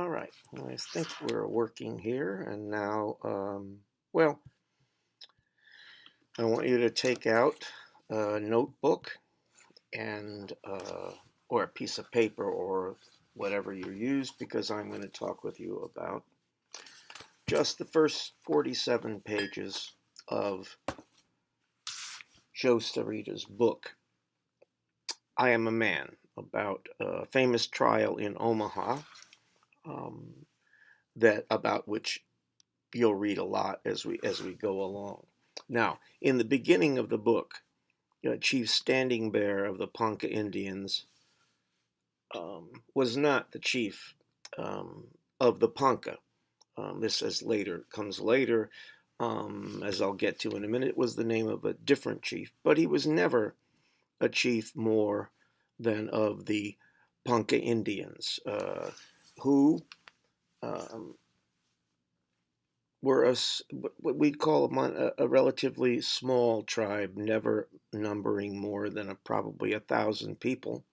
All right. Well, I think we're working here, and now, well, I want you to take out a notebook and or a piece of paper or whatever you use, because I'm going to talk with you about just the first 47 pages of Joe Starita's book, I Am a Man, about a famous trial in Omaha, um, that about which you'll read a lot as we go along. Now, in the beginning of the book, Chief Standing Bear of the Ponca Indians was not the chief of the Ponca. This comes later, as I'll get to in a minute. It was the name of a different chief, but he was never a chief more than of the Ponca Indians, who um, were what we'd call a relatively small tribe, never numbering more than probably 1,000 people.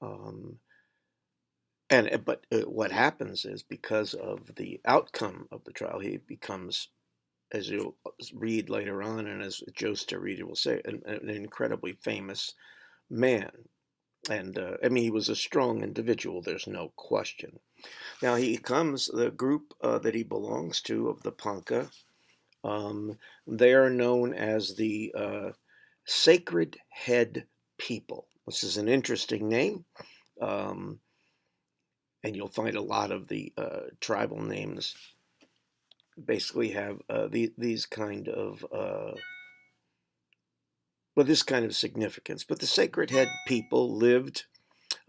Um, but what happens is, because of the outcome of the trial, he becomes, as you'll read later on, and as Joe Starita will say, an incredibly famous man. And I mean, he was a strong individual. There's no question. Now the group that he belongs to of the Ponca. They are known as the Sacred Head People. This is an interesting name, um, and you'll find a lot of the tribal names basically have these kind of this kind of significance. But the Sacred Head People lived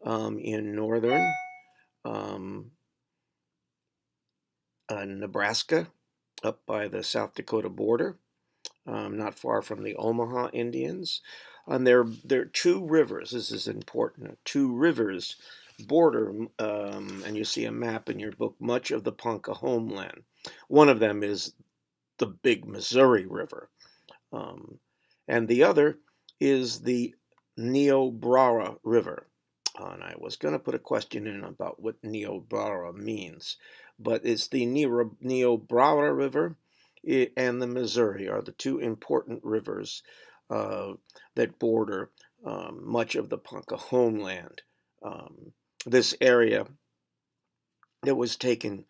in northern um, Nebraska, up by the South Dakota border, not far from the Omaha Indians. And there are two rivers. This is important. Two rivers border, and you see a map in your book, much of the Ponca homeland. One of them is the big Missouri River, um, and the other is the Niobrara River. And I was going to put a question in about what Niobrara means, but it's the Niobrara River and the Missouri are the two important rivers uh, that border much of the Ponca homeland. This area that was taken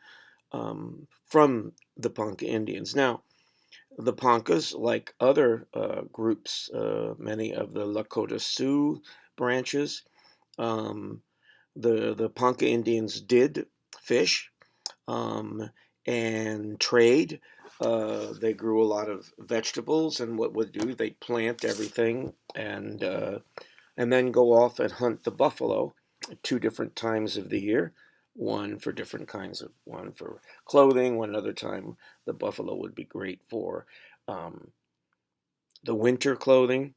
from the Ponca Indians. Now, the Poncas, like other groups, many of the Lakota Sioux branches, um, the Ponca Indians did fish and trade. They grew a lot of vegetables, and what would do, they plant everything and then go off and hunt the buffalo at two different times of the year. One for clothing, one other time the buffalo would be great for um, the winter clothing.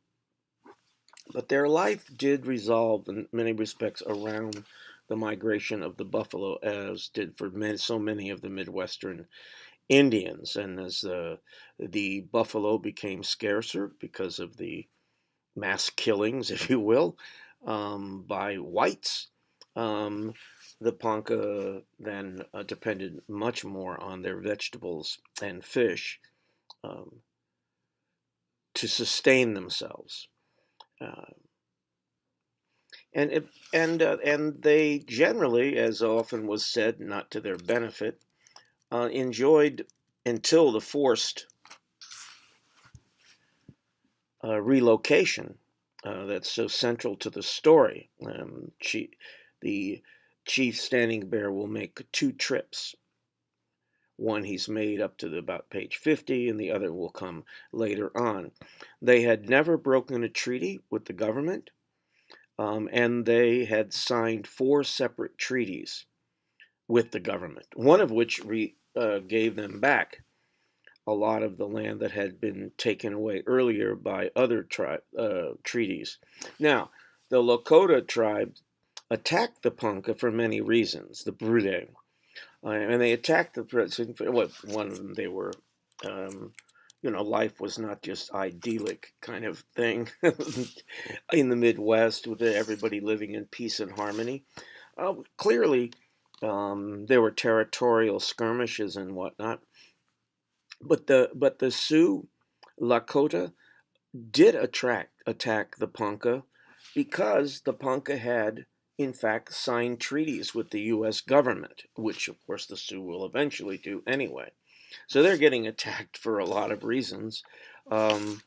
But their life did resolve in many respects around the migration of the buffalo, as did for so many of the Midwestern Indians. And as the buffalo became scarcer because of the mass killings, if you will, by whites, um, the Ponca then depended much more on their vegetables and fish um, to sustain themselves. Uh, and they generally, as often was said, not to their benefit, enjoyed, until the forced relocation that's so central to the story. The chief Standing Bear will make two trips. One he's made up to about page 50, and the other will come later on. They had never broken a treaty with the government, and they had signed 4 separate treaties with the government, one of which gave them back a lot of the land that had been taken away earlier by other treaties. Now, the Lakota tribe attacked the Ponca for many reasons, the Brule. And they attacked the president. Well, one of them, they were, um, life was not just idyllic kind of thing in the Midwest with everybody living in peace and harmony. Clearly, There were territorial skirmishes and whatnot. But the Sioux Lakota did attack the Ponca because the Ponca had, in fact, signed treaties with the U.S. government, which, of course, the Sioux will eventually do anyway. So they're getting attacked for a lot of reasons. Um,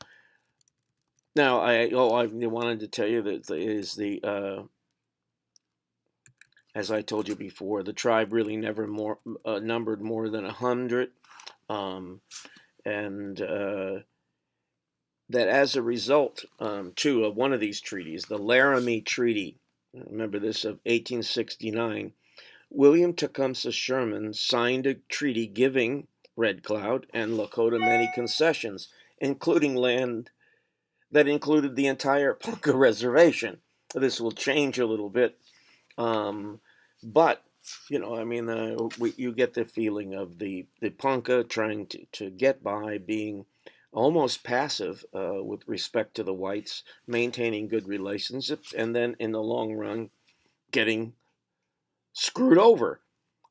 Now, I wanted to tell you that as I told you before, the tribe really never numbered more than 100, um, and that as a result, too, of one of these treaties, the Laramie Treaty, remember this, of 1869, William Tecumseh Sherman signed a treaty giving Red Cloud and Lakota many concessions, including land that included the entire Ponca Reservation. This will change a little bit, but I mean, you get the feeling of the Ponca trying to get by, being almost passive with respect to the whites, maintaining good relationships, and then in the long run getting screwed over.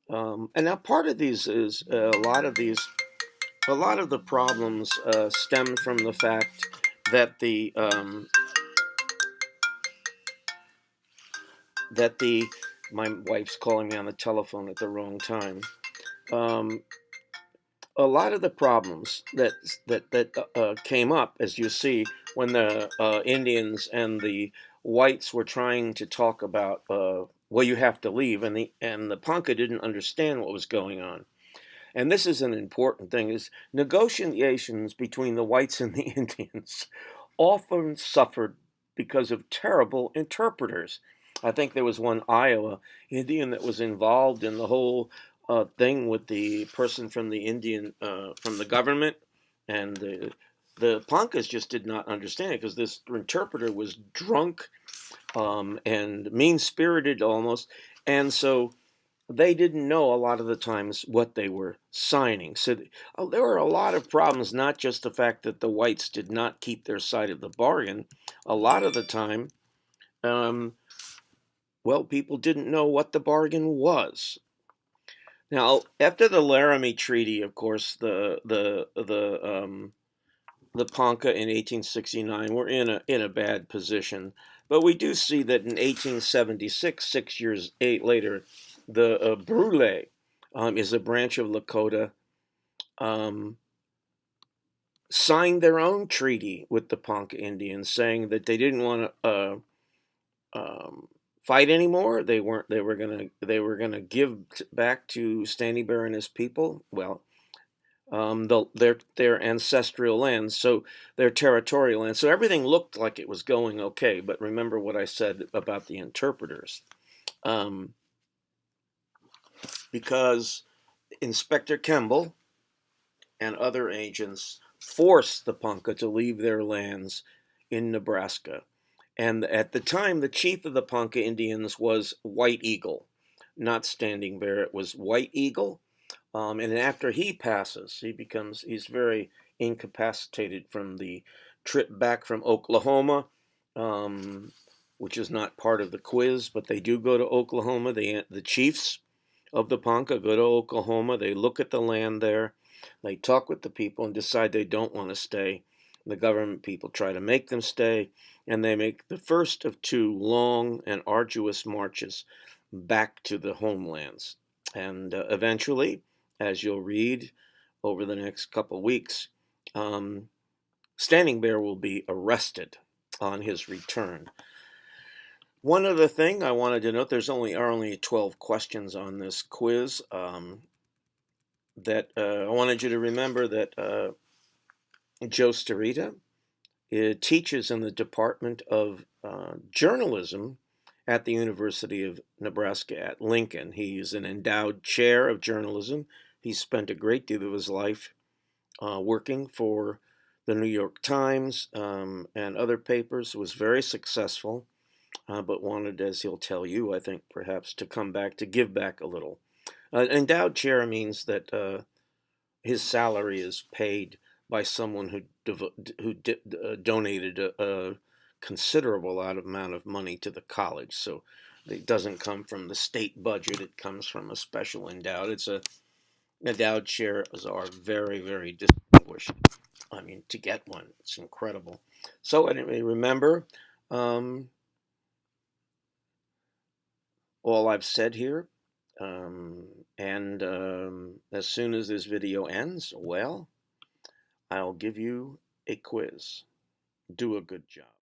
And now part of these is a lot of the problems stem from the fact that the my wife's calling me on the telephone at the wrong time. Um, a lot of the problems that came up, as you see, when the Indians and the whites were trying to talk about, well, you have to leave, and the Ponca didn't understand what was going on. And this is an important thing: is negotiations between the whites and the Indians often suffered because of terrible interpreters. I think there was one Iowa Indian that was involved in the whole thing with the person from the from the government, and the Poncas just did not understand it because this interpreter was drunk and mean spirited almost, and so they didn't know a lot of the times what they were signing. So there were a lot of problems, not just the fact that the whites did not keep their side of the bargain. A lot of the time, um, well, people didn't know what the bargain was. Now, after the Laramie Treaty, of course, the Ponca in 1869 were in a bad position. But we do see that in 1876, 6 years later, the Brule is a branch of Lakota, um, signed their own treaty with the Ponca Indians, saying that they didn't want to fight anymore. They were gonna give back to Standing Bear and his people. Well, their ancestral lands, so their territorial lands. So everything looked like it was going okay. But remember what I said about the interpreters, um, because Inspector Kemble and other agents forced the Ponca to leave their lands in Nebraska. And at the time, the chief of the Ponca Indians was White Eagle, not Standing Bear. It was White Eagle. And after he passes, he's very incapacitated from the trip back from Oklahoma, um, which is not part of the quiz, but they do go to Oklahoma. The chiefs of the Ponca go to Oklahoma. They look at the land there. They talk with the people and decide they don't want to stay. The government people try to make them stay, and they make the first of two long and arduous marches back to the homelands. And eventually, as you'll read over the next couple of weeks, um, Standing Bear will be arrested on his return. One other thing I wanted to note: are only 12 questions on this quiz. That I wanted you to remember that Joe Starita teaches in the Department of Journalism at the University of Nebraska at Lincoln. He's an endowed chair of journalism. He spent a great deal of his life working for the New York Times and other papers, was very successful, but wanted, as he'll tell you, I think, perhaps to come back, to give back a little. Endowed chair means that his salary is paid by someone who donated a considerable amount of money to the college. So It doesn't come from the state budget. It comes from a special endowed. Endowed chairs are very, very distinguished. I mean, to get one, it's incredible. So anyway, remember um, all I've said here. And as soon as this video ends, well, I'll give you a quiz. Do a good job.